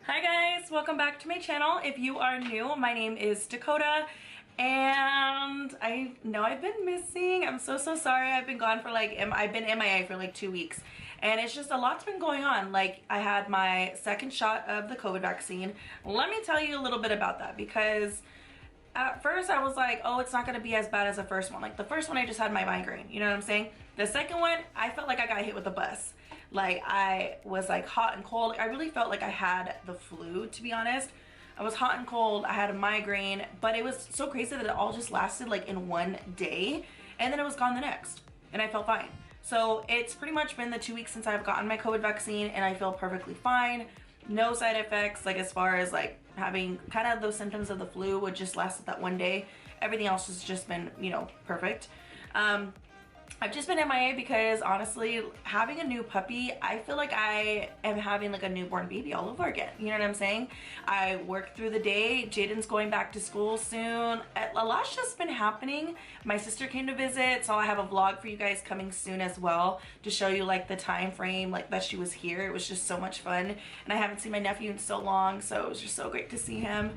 Hi guys, welcome back to my channel. If you are new, my name is Dakota and I know I've been missing. I'm so sorry. I've been gone for I've been MIA for like 2 weeks and it's just a lot's been going on. Like I had my second shot of the COVID vaccine. Let me tell you a little bit about that because at first I was like, oh, it's not gonna be as bad as the first one. Like the first one I just had my migraine, you know what I'm saying? The second one, I felt like I got hit with a bus. Like I was like hot and cold. I really felt like I had the flu, to be honest. I was hot and cold, I had a migraine, but it was so crazy that it all just lasted like in one day and then it was gone the next and I felt fine. So it's pretty much been the 2 weeks since I've gotten my COVID vaccine and I feel perfectly fine. No side effects, like as far as like having kind of those symptoms of the flu would just lasted that one day. Everything else has just been, you know, perfect. I've just been MIA because honestly, having a new puppy, I feel like I am having like a newborn baby all over again. You know what I'm saying? I work through the day. Jaden's going back to school soon. A lot's just been happening. My sister came to visit, so I have a vlog for you guys coming soon as well to show you like the time frame like that she was here. It was just so much fun and I haven't seen my nephew in so long, so it was just so great to see him.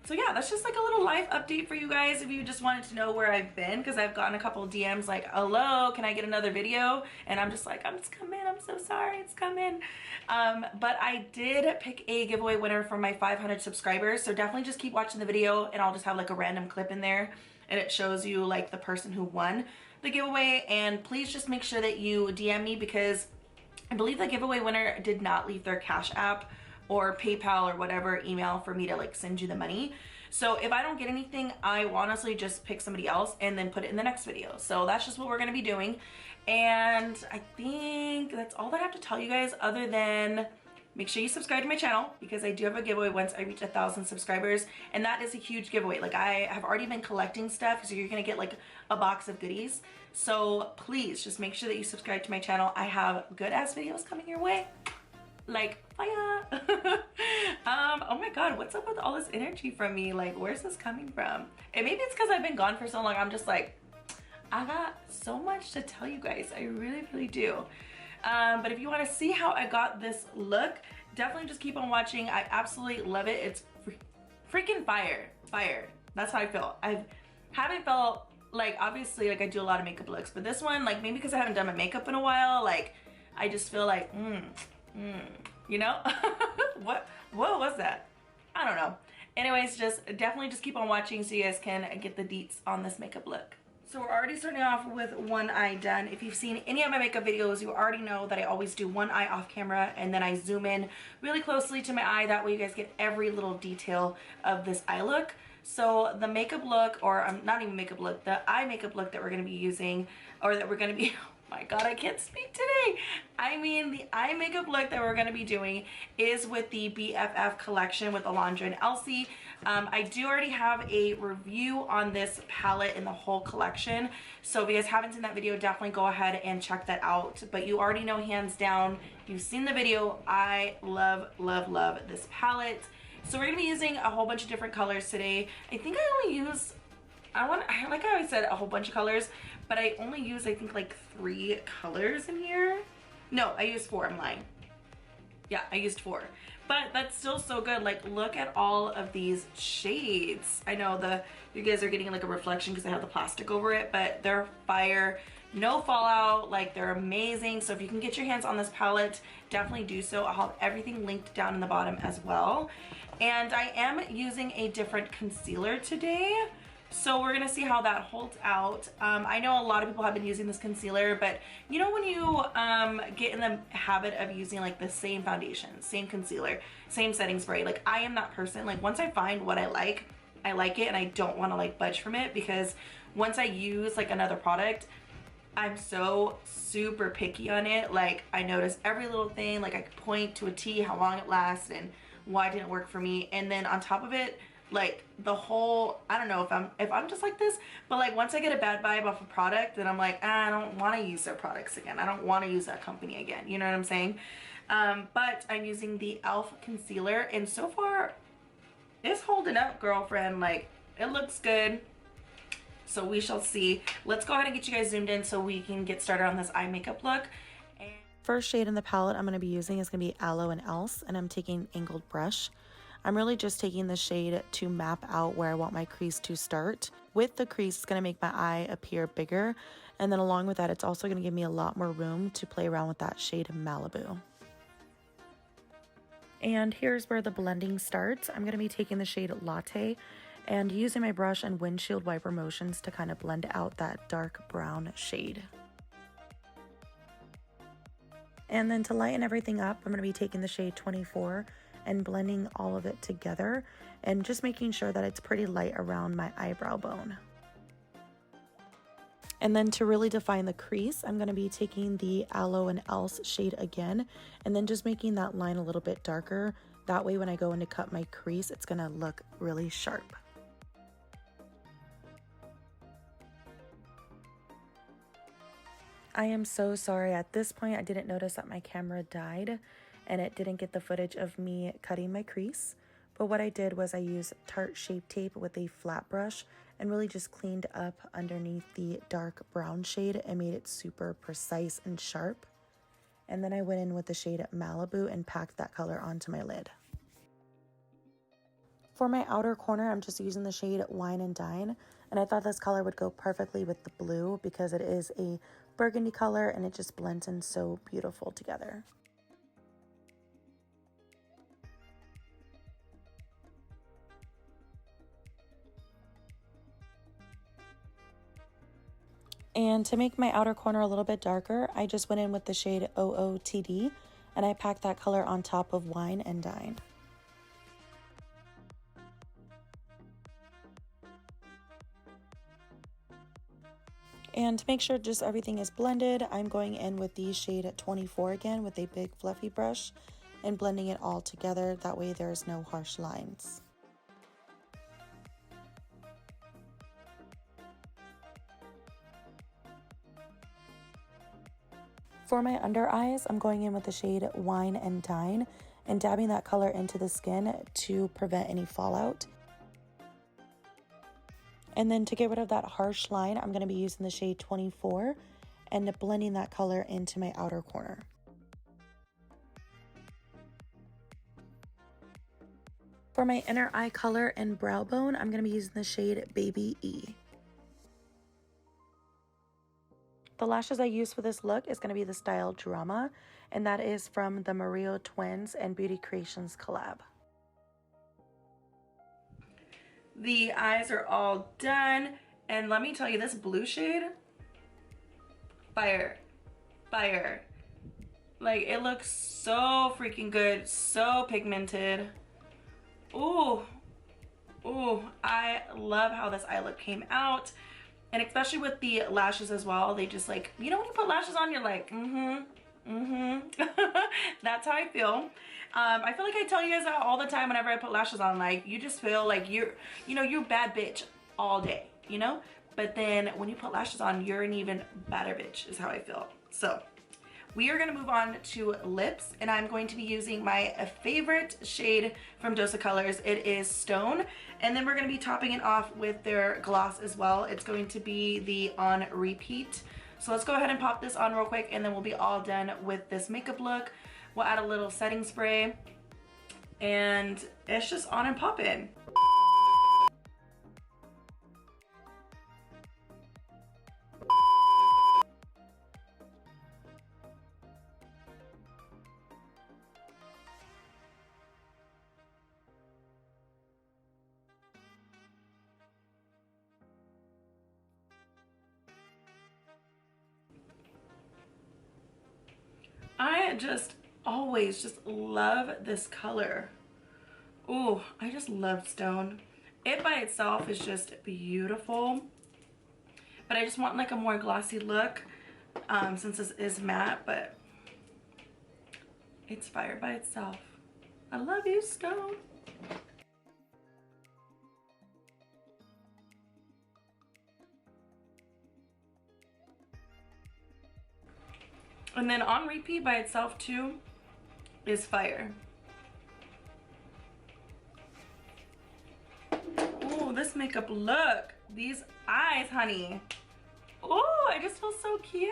So yeah, that's just like a little life update for you guys if you just wanted to know where I've been, because I've gotten a couple of DMs like, hello, can I get another video? And I'm just like, I'm just coming, I'm so sorry, it's coming. But I did pick a giveaway winner for my 500 subscribers, so definitely just keep watching the video and I'll just have like a random clip in there and it shows you like the person who won the giveaway. And please just make sure that you DM me because I believe the giveaway winner did not leave their Cash App or PayPal or whatever email for me to like send you the money. So if I don't get anything, I will honestly just pick somebody else and then put it in the next video. So that's just what we're gonna be doing. And I think that's all that I have to tell you guys, other than make sure you subscribe to my channel because I do have a giveaway once I reach 1,000 subscribers, and that is a huge giveaway. Like I have already been collecting stuff, so you're gonna get like a box of goodies. So please just make sure that you subscribe to my channel. I have good ass videos coming your way. Like fire. Oh my god, what's up with all this energy from me? Like where's this coming from? And maybe it's because I've been gone for so long. I'm just like, I got so much to tell you guys. I really do. But if you want to see how I got this look, definitely just keep on watching. I absolutely love it. It's freaking fire. That's how I feel. I haven't felt like, obviously like I do a lot of makeup looks, but this one, like maybe because I haven't done my makeup in a while, like I just feel like you know? what was that? I don't know. Anyways, just definitely just keep on watching so you guys can get the deets on this makeup look. So we're already starting off with one eye done. If you've seen any of my makeup videos, you already know that I always do one eye off camera and then I zoom in really closely to my eye. That way you guys get every little detail of this eye look. So the makeup look, or not even makeup look, the eye makeup look that we're going to be using, or that we're going to be, oh my god, I can't speak today. I mean, the eye makeup look that we're going to be doing is with the BFF Collection with Alondra and Elsy. I do already have a review on this palette and the whole collection. So if you guys haven't seen that video, definitely go ahead and check that out. But you already know hands down, if you've seen the video, I love this palette. So we're going to be using a whole bunch of different colors today. I think I only use, like I always said, a whole bunch of colors, but I only use I think like 3 colors in here. No, I used 4, I'm lying. Yeah, I used 4, but that's still so good. Like look at all of these shades. I know you guys are getting like a reflection because I have the plastic over it, but they're fire. No fallout, like they're amazing. So if you can get your hands on this palette, definitely do so. I'll have everything linked down in the bottom as well. And I am using a different concealer today, so we're gonna see how that holds out. I know a lot of people have been using this concealer, but you know when you get in the habit of using like the same foundation, same concealer, same setting spray, like I am that person. Like once I find what I like it and I don't want to like budge from it, because once I use like another product, I'm so super picky on it. Like I notice every little thing, like I could point to a T how long it lasts and why it didn't work for me. And then on top of it, like the whole, I don't know if I'm just like this, but like once I get a bad vibe off a product, then I'm like, I don't want to use their products again. I don't want to use that company again. You know what I'm saying? But I'm using the e.l.f. concealer and so far it's holding up, girlfriend. Like it looks good. So we shall see. Let's go ahead and get you guys zoomed in so we can get started on this eye makeup look. And First shade in the palette I'm going to be using is going to be Aloe and Else, and I'm taking angled brush. I'm really just taking the shade to map out where I want my crease to start. With the crease, it's going to make my eye appear bigger, and then along with that, it's also going to give me a lot more room to play around with that shade Malibu. And here's where the blending starts. I'm going to be taking the shade Latte and using my brush and windshield wiper motions to kind of blend out that dark brown shade. And then to lighten everything up, I'm going to be taking the shade 24 and blending all of it together and just making sure that it's pretty light around my eyebrow bone. And then to really define the crease, I'm going to be taking the Aloe and Else shade again and then just making that line a little bit darker. That way when I go in to cut my crease, it's going to look really sharp. I am so sorry. At this point, I didn't notice that my camera died and it didn't get the footage of me cutting my crease. But what I did was I used Tarte Shape Tape with a flat brush and really just cleaned up underneath the dark brown shade and made it super precise and sharp. And then I went in with the shade Malibu and packed that color onto my lid. For my outer corner, I'm just using the shade Wine and Dine, and I thought this color would go perfectly with the blue because it is a burgundy color and it just blends in so beautiful together. And to make my outer corner a little bit darker, I just went in with the shade OOTD and I packed that color on top of Wine and Dine. And to make sure just everything is blended, I'm going in with the shade 24 again with a big fluffy brush and blending it all together. That way there's no harsh lines. For my under eyes, I'm going in with the shade Wine and Dine and dabbing that color into the skin to prevent any fallout. And then to get rid of that harsh line, I'm going to be using the shade 24 and blending that color into my outer corner. For my inner eye color and brow bone, I'm going to be using the shade Baby E. The lashes I use for this look is going to be the style Drawma, and that is from the Murillo Twins and Beauty Creations collab. The eyes are all done, and let me tell you, this blue shade, fire, fire. Like, it looks so freaking good, so pigmented. Ooh, ooh, I love how this eye look came out, and especially with the lashes as well. They just, like, you know when you put lashes on, you're like, that's how I feel. I feel like I tell you guys that all the time whenever I put lashes on. Like, you just feel like you're a bad bitch all day, you know? But then when you put lashes on, you're an even badder bitch, is how I feel. So we are gonna move on to lips, and I'm going to be using my favorite shade from Dose Colors. It is Stone, and then we're gonna be topping it off with their gloss as well. It's going to be the On Repeat. So let's go ahead and pop this on real quick, and then we'll be all done with this makeup look. We'll add a little setting spray, and it's just on and poppin'. I just always just love this color. Ooh, I just love Stone. It by itself is just beautiful, but I just want like a more glossy look since this is matte, but it's fire by itself. I love you, Stone. And then On Repeat by itself too is fire. Oh, this makeup look. These eyes, honey. Oh, I just feel so cute.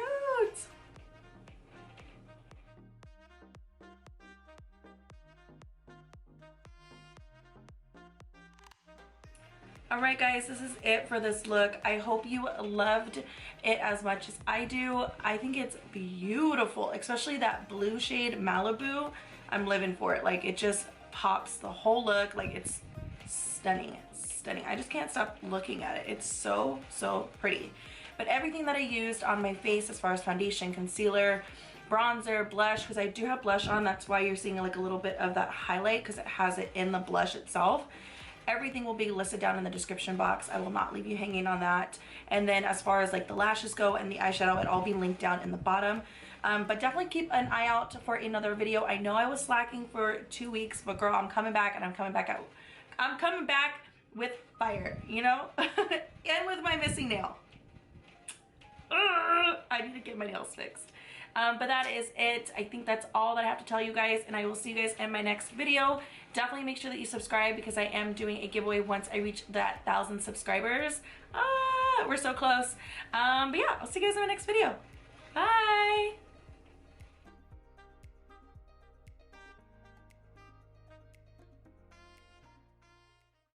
Alright guys, this is it for this look. I hope you loved it as much as I do. I think it's beautiful, especially that blue shade Malibu. I'm living for it. Like, it just pops the whole look. Like, it's stunning. It's stunning. I just can't stop looking at it. It's so, so pretty. But everything that I used on my face as far as foundation, concealer, bronzer, blush, because I do have blush on, that's why you're seeing like a little bit of that highlight, because it has it in the blush itself. Everything will be listed down in the description box. I will not leave you hanging on that. And then as far as like the lashes go and the eyeshadow, it'll all be linked down in the bottom. But definitely keep an eye out for another video. I know I was slacking for 2 weeks, but girl, I'm coming back, and I'm coming back out. I'm coming back with fire, you know? And with my missing nail. I need to get my nails fixed. But that is it. I think that's all that I have to tell you guys, and I will see you guys in my next video. Definitely make sure that you subscribe, because I am doing a giveaway once I reach that 1,000 subscribers. We're so close. But yeah, I'll see you guys in my next video. Bye!